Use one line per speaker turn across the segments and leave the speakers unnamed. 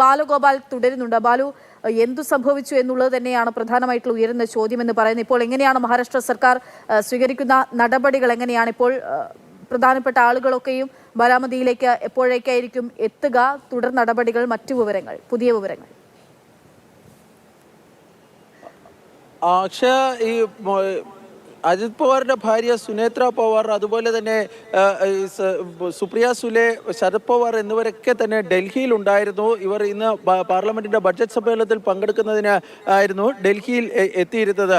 ബാലുഗോപാൽ തുടരുന്നുണ്ട്. ബാലു, എന്തു സംഭവിച്ചു എന്നുള്ളത് തന്നെയാണ് പ്രധാനമായിട്ടുള്ള ഉയരുന്ന ചോദ്യമെന്ന് പറയുന്നത്. ഇപ്പോൾ എങ്ങനെയാണ് മഹാരാഷ്ട്ര സർക്കാർ സ്വീകരിക്കുന്ന നടപടികൾ? എങ്ങനെയാണ് ഇപ്പോൾ പ്രധാനപ്പെട്ട ആളുകളൊക്കെയും ബാരാമതിയിലേക്ക് എപ്പോഴേക്കായിരിക്കും എത്തുക? തുടർ നടപടികൾ, മറ്റു വിവരങ്ങൾ, പുതിയ വിവരങ്ങൾ?
അക്ഷയ, ഈ അജിത് പവാറിന്റെ ഭാര്യ സുനേത്ര പവാർ, അതുപോലെ തന്നെ സുപ്രിയ സുലെ, ശരത് പവാർ എന്നിവരൊക്കെ തന്നെ ഡൽഹിയിൽ ഉണ്ടായിരുന്നു. ഇവർ ഇന്ന് പാർലമെന്റിന്റെ ബഡ്ജറ്റ് സമ്മേളനത്തിൽ പങ്കെടുക്കുന്നതിന് ആയിരുന്നു ഡൽഹിയിൽ എത്തിയിരുന്നത്.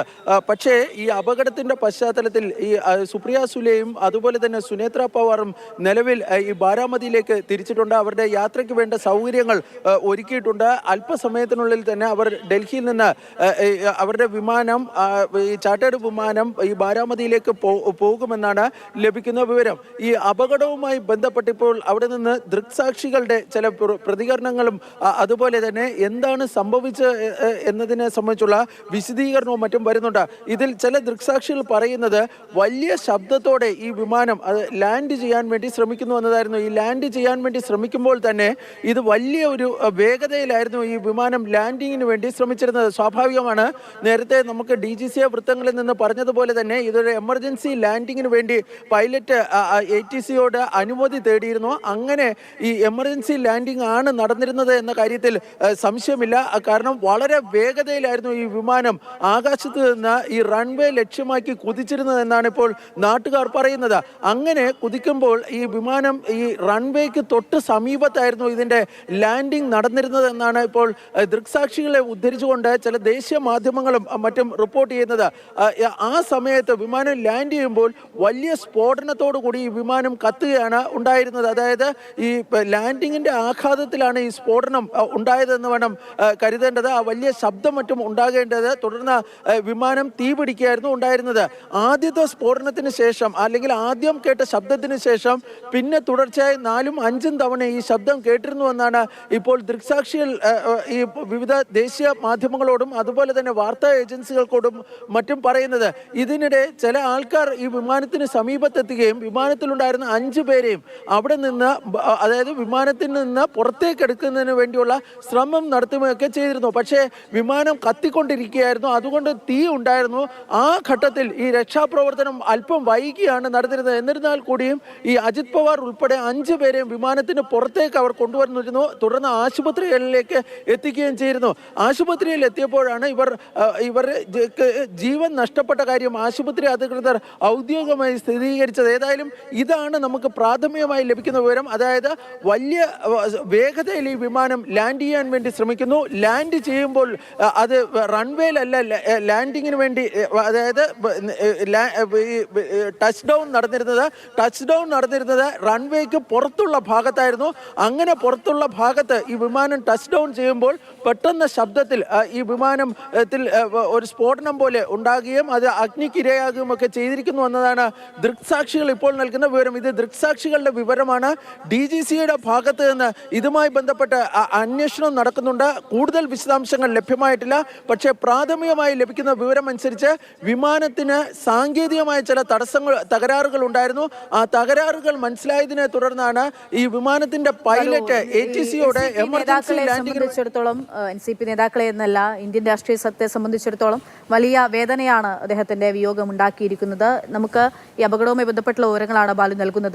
പക്ഷേ ഈ അപകടത്തിന്റെ പശ്ചാത്തലത്തിൽ ഈ സുപ്രിയ സുലെയും അതുപോലെ തന്നെ സുനേത്ര പവാറും നിലവിൽ ഈ ബാരാമതിയിലേക്ക് തിരിച്ചിട്ടുണ്ട്. അവരുടെ യാത്രയ്ക്ക് വേണ്ട സൗകര്യങ്ങൾ ഒരുക്കിയിട്ടുണ്ട്. അല്പസമയത്തിനുള്ളിൽ തന്നെ അവർ ഡൽഹിയിൽ നിന്ന് അവരുടെ വിമാനം, ഈ ചാർട്ടേഡ് വിമാനം ഈ ബാരാമതിയിലേക്ക് പോകുമെന്നാണ് ലഭിക്കുന്ന വിവരം. ഈ അപകടവുമായി ബന്ധപ്പെട്ടിപ്പോൾ അവിടെ നിന്ന് ദൃക്സാക്ഷികളുടെ ചില പ്രതികരണങ്ങളും അതുപോലെ തന്നെ എന്താണ് സംഭവിച്ചത് എന്നതിനെ സംബന്ധിച്ചുള്ള വിശദീകരണവും മറ്റും വരുന്നുണ്ട്. ഇതിൽ ചില ദൃക്സാക്ഷികൾ പറയുന്നത് വലിയ ശബ്ദത്തോടെ ഈ വിമാനം അത് ലാൻഡ് ചെയ്യാൻ വേണ്ടി ശ്രമിക്കുന്നു എന്നതായിരുന്നു. ഈ ലാൻഡ് ചെയ്യാൻ വേണ്ടി ശ്രമിക്കുമ്പോൾ തന്നെ ഇത് വലിയ ഒരു വേഗതയിലായിരുന്നു ഈ വിമാനം ലാൻഡിങ്ങിന് വേണ്ടി ശ്രമിച്ചിരുന്നത്. സ്വാഭാവികമാണ്, നേരത്തെ നമുക്ക് DGCA വൃത്തങ്ങളിൽ നിന്ന് പറഞ്ഞതുപോലെ തന്നെ ഇതൊരു എമർജൻസി ലാൻഡിങ്ങിന് വേണ്ടി പൈലറ്റ് ATCയോട് അനുമതി തേടിയിരുന്നു. അങ്ങനെ ഈ എമർജൻസി ലാൻഡിംഗ് ആണ് നടന്നിരുന്നത് എന്ന കാര്യത്തിൽ സംശയമില്ല. കാരണം വളരെ വേഗതയിലായിരുന്നു ഈ വിമാനം ആകാശത്ത് നിന്ന് ഈ റൺവേ ലക്ഷ്യമാക്കി കുതിച്ചിരുന്നതെന്നാണ് ഇപ്പോൾ നാട്ടുകാർ പറയുന്നത്. അങ്ങനെ കുതിക്കുമ്പോൾ ഈ വിമാനം ഈ റൺവേക്ക് തൊട്ട് സമീപത്തായിരുന്നു ഇതിന്റെ ലാൻഡിംഗ് നടന്നിരുന്നത് എന്നാണ് ഇപ്പോൾ ദൃക്സാക്ഷികളെ ഉദ്ധരിച്ചുകൊണ്ട് ചില ദേശീയ മാധ്യമങ്ങളും മറ്റും റിപ്പോർട്ട് ചെയ്യുന്നത്. ആ സമയത്ത് വിമാനം ലാൻഡ് ചെയ്യുമ്പോൾ വലിയ സ്ഫോടനത്തോടു കൂടി ഈ വിമാനം കത്തുകയാണ് ഉണ്ടായിരുന്നത്. അതായത് ഈ ലാൻഡിങ്ങിന്റെ ആഘാതത്തിലാണ് ഈ സ്ഫോടനം ഉണ്ടായതെന്ന് വേണം കരുതേണ്ടത്. ആ വലിയ ശബ്ദം മറ്റും ഉണ്ടാകേണ്ടത്. തുടർന്ന് വിമാനം തീപിടിക്കുകയായിരുന്നു ഉണ്ടായിരുന്നത്. ആദ്യത്തെ സ്ഫോടനത്തിന് ശേഷം, അല്ലെങ്കിൽ ആദ്യം കേട്ട ശബ്ദത്തിന് ശേഷം പിന്നെ തുടർച്ചയായി 4ഉം 5ഉം തവണ ഈ ശബ്ദം കേട്ടിരുന്നു എന്നാണ് ഇപ്പോൾ ദൃക്സാക്ഷികൾ ഈ വിവിധ ദേശീയ മാധ്യമങ്ങളോടും അതുപോലെ തന്നെ വാർത്താ ഏജൻസികൾക്കോടും മറ്റും പറയുന്നത്. ഇതിനിടെ ചില ആൾക്കാർ ഈ വിമാനത്തിന് സമീപത്തെത്തുകയും വിമാനത്തിലുണ്ടായിരുന്ന 5 പേരെയും അവിടെ നിന്ന്, അതായത് വിമാനത്തിൽ നിന്ന് പുറത്തേക്ക് എടുക്കുന്നതിന് വേണ്ടിയുള്ള ശ്രമം നടത്തുകയൊക്കെ ചെയ്തിരുന്നു. പക്ഷേ വിമാനം കത്തിക്കൊണ്ടിരിക്കുകയായിരുന്നു, അതുകൊണ്ട് തീ ഉണ്ടായിരുന്നു. ആ ഘട്ടത്തിൽ ഈ രക്ഷാപ്രവർത്തനം അല്പം വൈകിയാണ് നടന്നിരുന്നത്. എന്നിരുന്നാൽ കൂടിയും ഈ അജിത് പവാർ ഉൾപ്പെടെ 5 പേരെയും വിമാനത്തിന് പുറത്തേക്ക് അവർ കൊണ്ടുവന്നിരുന്നു. തുടർന്ന് ആശുപത്രികളിലേക്ക് എത്തിക്കുകയും ചെയ്തിരുന്നു. ആശുപത്രിയിൽ എത്തിയപ്പോഴാണ് ഇവർ ജീവൻ നഷ്ടപ്പെട്ട കാര്യം ആശുപത്രി അധികൃതർ ഔദ്യോഗികമായി സ്ഥിരീകരിച്ചത്. ഏതായാലും ഇതാണ് നമുക്ക് പ്രാഥമികമായി ലഭിക്കുന്ന വിവരം. അതായത് വലിയ വേഗതയിൽ ഈ വിമാനം ലാൻഡ് ചെയ്യാൻ വേണ്ടി ശ്രമിക്കുന്നു. ലാൻഡ് ചെയ്യുമ്പോൾ അത് റൺവേയിലല്ല ലാൻഡിങ്ങിന് വേണ്ടി, അതായത് ടച്ച് ഡൗൺ നടന്നിരുന്നത് റൺവേക്ക് പുറത്തുള്ള ഭാഗത്തായിരുന്നു. അങ്ങനെ പുറത്തുള്ള ഭാഗത്ത് ഈ വിമാനം ടച്ച് ഡൗൺ ചെയ്യുമ്പോൾ പെട്ടെന്ന് ശബ്ദത്തിൽ ഈ വിമാനത്തിൽ ഒരു സ്ഫോടനം പോലെ ഉണ്ടാകുകയും അത് അഗ്നിക്കിരയാകുകയും ഒക്കെ ചെയ്തിരിക്കുന്നു എന്നതാണ് ദൃക്സാക്ഷികൾ ഇപ്പോൾ നൽകുന്ന വിവരം. ഇത് ദൃക്സാക്ഷികളുടെ വിവരമാണ്. DGCയുടെ ഭാഗത്ത് നിന്ന് ഇതുമായി ബന്ധപ്പെട്ട് അന്വേഷണം നടക്കുന്നുണ്ട്. കൂടുതൽ വിശദാംശങ്ങൾ ലഭ്യമായിട്ടില്ല. പക്ഷേ പ്രാഥമികമായി ലഭിക്കുന്ന വിവരം അനുസരിച്ച് വിമാനത്തിന് സാങ്കേതികമായ ചില തകരാറുകൾ ഉണ്ടായിരുന്നു. ആ തകരാറുകൾ മനസ്സിലായതിനെ തുടർന്നാണ് ഈ വിമാനത്തിന്റെ പൈലറ്റ് ATCയോട് എമർജൻസി ലാൻഡിംഗ്
സംബന്ധിച്ചിടത്തോളം, NCP നേതാക്കളെ എന്നല്ല, ഇന്ത്യൻ രാഷ്ട്രീയത്തെ സംബന്ധിച്ചിടത്തോളം വലിയ വേദനയാണ് അദ്ദേഹത്തിന്റെ വിയോഗം ഉണ്ടാക്കിയിരിക്കുന്നത്. നമുക്ക് ഈ അപകടവുമായി ബന്ധപ്പെട്ടുള്ള വിവരങ്ങളാണ് ബാലു നൽകുന്നത്.